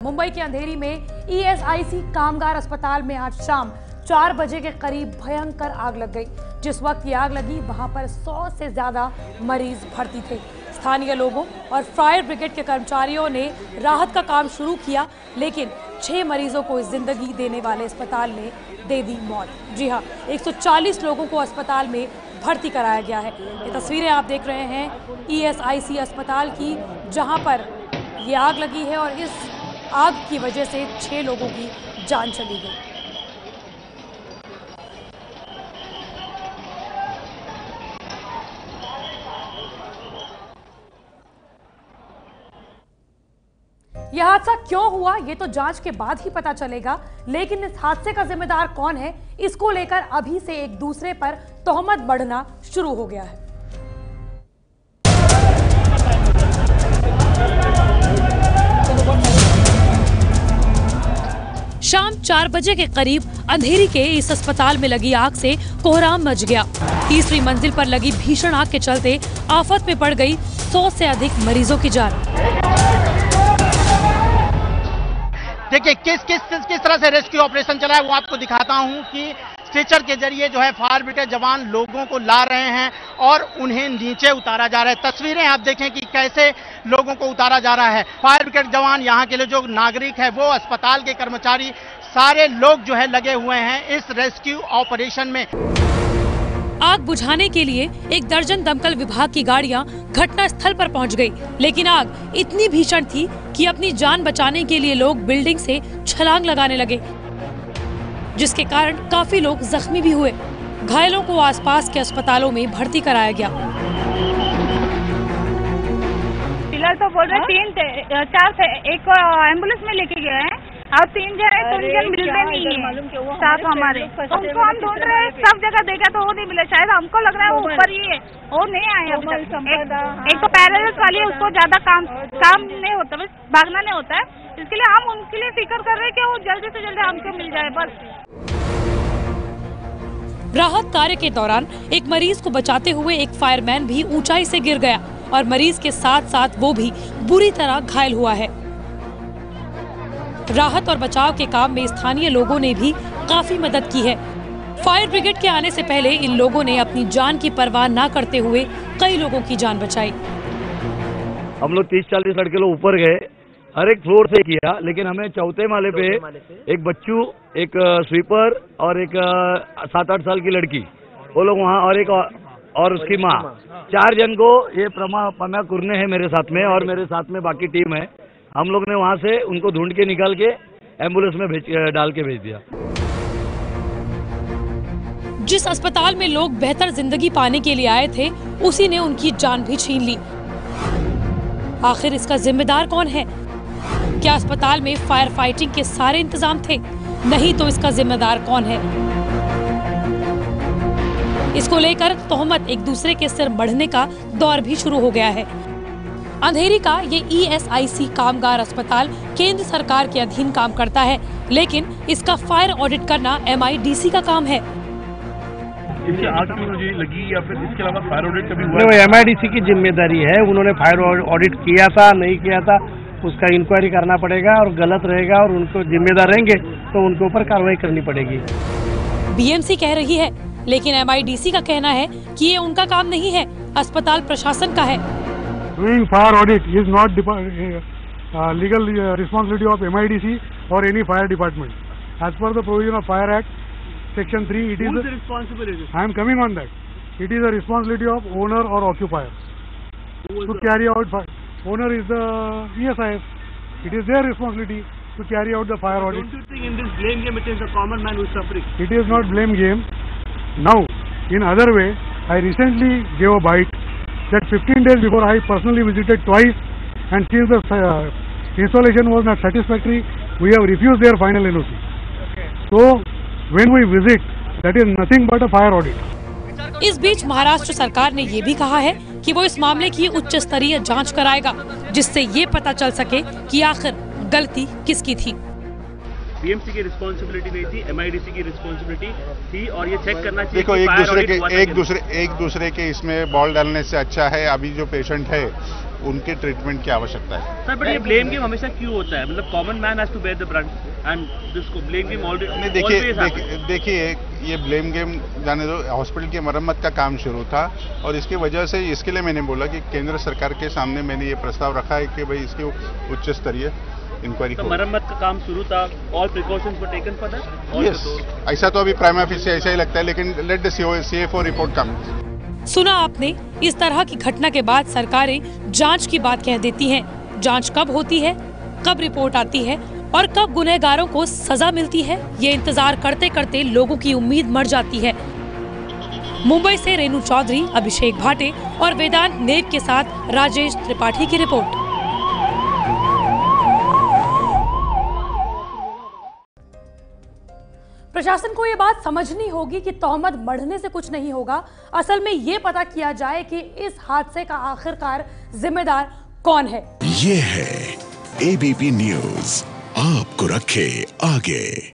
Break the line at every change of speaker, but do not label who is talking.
मुंबई के अंधेरी में ईएसआईसी कामगार अस्पताल में आज शाम 4 बजे के करीब भयंकर आग लग गई। जिस वक्त ये आग लगी वहां पर 100 से ज्यादा मरीज भर्ती थे। स्थानीय लोगों और फायर ब्रिगेड के कर्मचारियों ने राहत का काम शुरू किया, लेकिन 6 मरीजों को जिंदगी देने वाले अस्पताल ने दे दी मौत। जी हाँ, 140 लोगों को अस्पताल में भर्ती कराया गया है। ये तस्वीरें आप देख रहे हैं ईएसआईसी अस्पताल की, जहां पर ये आग लगी है और इस आग की वजह से 6 लोगों की जान चली गई। यह हादसा क्यों हुआ ये तो जांच के बाद ही पता चलेगा, लेकिन इस हादसे का जिम्मेदार कौन है, इसको लेकर अभी से एक दूसरे पर तोहमत बढ़ना शुरू हो गया है। शाम 4 बजे के करीब अंधेरी के इस अस्पताल में लगी आग से कोहराम मच गया। तीसरी मंजिल पर लगी भीषण आग के चलते आफत में पड़ गई 100 से अधिक मरीजों की जान।
देखिए किस तरह से रेस्क्यू ऑपरेशन चला है वो आपको दिखाता हूं कि स्ट्रेचर के जरिए जो है फायर ब्रिगेड जवान लोगों को ला रहे हैं और उन्हें नीचे उतारा जा रहा है। तस्वीरें आप देखें कि कैसे लोगों को उतारा जा रहा है। फायर ब्रिगेड जवान, यहाँ के लिए जो नागरिक है, वो अस्पताल के कर्मचारी, सारे लोग जो है लगे हुए हैं इस रेस्क्यू ऑपरेशन में।
आग बुझाने के लिए 1 दर्जन दमकल विभाग की गाड़ियां घटना स्थल पर पहुंच गई, लेकिन आग इतनी भीषण थी कि अपनी जान बचाने के लिए लोग बिल्डिंग से छलांग लगाने लगे, जिसके कारण काफी लोग जख्मी भी हुए। घायलों को आसपास के अस्पतालों में भर्ती कराया गया।
फिलहाल तो बोल रहे 4 थे, एक एम्बुलेंस में लेके गए हैं और 3 जन है, 3 जन मिल रहे नहीं है साथ हमारे। उनको हम ढूंढ रहे हैं, सब जगह देखा तो वो नहीं मिला। शायद हमको लग रहा है वो ऊपर ही है, वो नहीं आए अभी तक। एक तो पैरालिसिस वाली है, उसको ज्यादा काम नहीं होता, बस भागना नहीं होता है। इसके लिए हम उनके लिए फिक्र कर रहे हैं कि वो जल्दी से जल्दी हमको मिल जाए बस।
राहत कार्य के दौरान एक मरीज को बचाते हुए एक फायरमैन भी ऊंचाई से गिर गया और मरीज के साथ साथ वो भी बुरी तरह घायल हुआ है। राहत और बचाव के काम में स्थानीय लोगों ने भी काफी मदद की है। फायर ब्रिगेड के आने से पहले इन लोगों ने अपनी जान की परवाह न करते हुए कई लोगों की जान बचाई।
हम लोग 30-40 लड़के लोग ऊपर गए, हर एक फ्लोर से किया, लेकिन हमें 4थे माले पे एक बच्चू, एक स्वीपर और एक 7-8 साल की लड़की, वो लोग वहाँ, और एक और उसकी माँ, 4 जन को ये पमा कुरने हैं मेरे साथ में, और मेरे साथ में बाकी टीम है। हम लोग ने वहाँ से उनको ढूंढ के निकाल के एम्बुलेंस में डाल के भेज दिया।
जिस अस्पताल में लोग बेहतर जिंदगी पाने के लिए आए थे, उसी ने उनकी जान भी छीन ली। आखिर इसका जिम्मेदार कौन है? क्या अस्पताल में फायर फाइटिंग के सारे इंतजाम थे? नहीं तो इसका जिम्मेदार कौन है? इसको लेकर तोहमत एक दूसरे के सिर बढ़ने का दौर भी शुरू हो गया है। अंधेरी का ये ईएसआईसी कामगार अस्पताल केंद्र सरकार के अधीन काम करता है, लेकिन इसका फायर ऑडिट करना MIDC का काम है।
इसकी आग क्यों लगी या फिर इसके अलावा फायर ऑडिट कभी हुआ?
नहीं, MIDC की जिम्मेदारी है। उन्होंने फायर ऑडिट किया था नहीं किया था, उसका इंक्वायरी करना पड़ेगा, और गलत रहेगा और उनको जिम्मेदार रहेंगे तो उनके ऊपर कार्रवाई करनी पड़ेगी।
BMC कह रही है, लेकिन MIDC का कहना है कि ये उनका काम नहीं है, अस्पताल प्रशासन का है।
Doing fire audit is not legal responsibility of MIDC or any fire department. As per the provision of Fire Act, Section 3, it is
the responsibility.
I am coming on that. It is a responsibility of owner or occupier to carry out fire. Owner is the ESIS. It is their responsibility to carry out the fire audit.
Don't you think in this blame game it is the common man who is suffering?
It is not blame game. Now, in other way, I recently gave a bite that 15 days before I personally visited twice, and since the installation was not satisfactory, we have refused their final NOC. Okay. So, when we visit, that is nothing but a fire audit.
इस बीच महाराष्ट्र सरकार ने ये भी कहा है कि वो इस मामले की उच्च स्तरीय जांच कराएगा, जिससे ये पता चल सके कि आखिर गलती किसकी थी।
BMC की रिस्पॉन्सिबिलिटी नहीं थी, MIDC की रिस्पॉन्सिबिलिटी थी, और ये चेक करना चाहिए।
देखो, एक दूसरे के इसमें बॉल डालने से अच्छा है अभी जो पेशेंट है उनके ट्रीटमेंट की आवश्यकता है।
सर बट ये ब्लेम गेम हमेशा क्यों होता है? मतलब common man has to bear the brunt and this blame game always.
देखिए ये ब्लेम गेम जाने दो, हॉस्पिटल की मरम्मत का काम शुरू था और इसकी वजह से इसके लिए मैंने बोला कि केंद्र सरकार के सामने मैंने ये प्रस्ताव रखा है कि भाई इसकी उच्च स्तरीय इंक्वायरी
तो मरम्मत का काम शुरू था, all precautions were taken for that?
Yes, ऐसा तो अभी प्राइमा फेसी ऐसा ही लगता है, लेकिन लेट द CFO रिपोर्ट कम।
सुना आपने, इस तरह की घटना के बाद सरकारें जांच की बात कह देती हैं। जांच कब होती है, कब रिपोर्ट आती है और कब गुनहगारों को सजा मिलती है, ये इंतजार करते करते लोगों की उम्मीद मर जाती है। मुंबई से रेणु चौधरी, अभिषेक भाटे और वेदांत नेब के साथ राजेश त्रिपाठी की रिपोर्ट। प्रशासन को ये बात समझनी होगी कि तोहमत बढ़ने से कुछ नहीं होगा। असल में ये पता किया जाए कि इस हादसे का आखिरकार जिम्मेदार कौन है।
ये है ABP न्यूज़, आपको रखे आगे।